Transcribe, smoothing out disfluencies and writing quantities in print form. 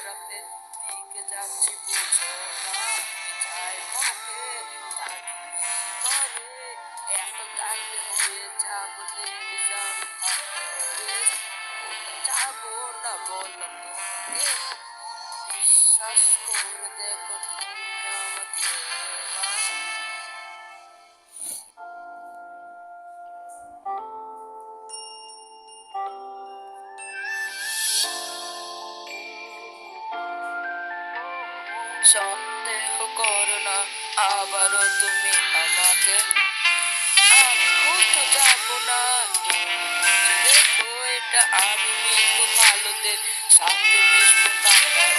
খারাপের দিকে যাচ্ছি বুঝো না আমি চাই মতে তাকে করে এখন তাকে হয়ে যাবো নির্বিচার যাবো না বললাম তোমাকে বিশ্বাস করে দেখো তুমি আমাকে সন্দেহ করো না আবারও তুমি আমাকে আমি কোথাও যাবো না তুমি বুঝে দেখো এটা আমি মিশবো ভালোদের সাথে মিশবো কাঁদার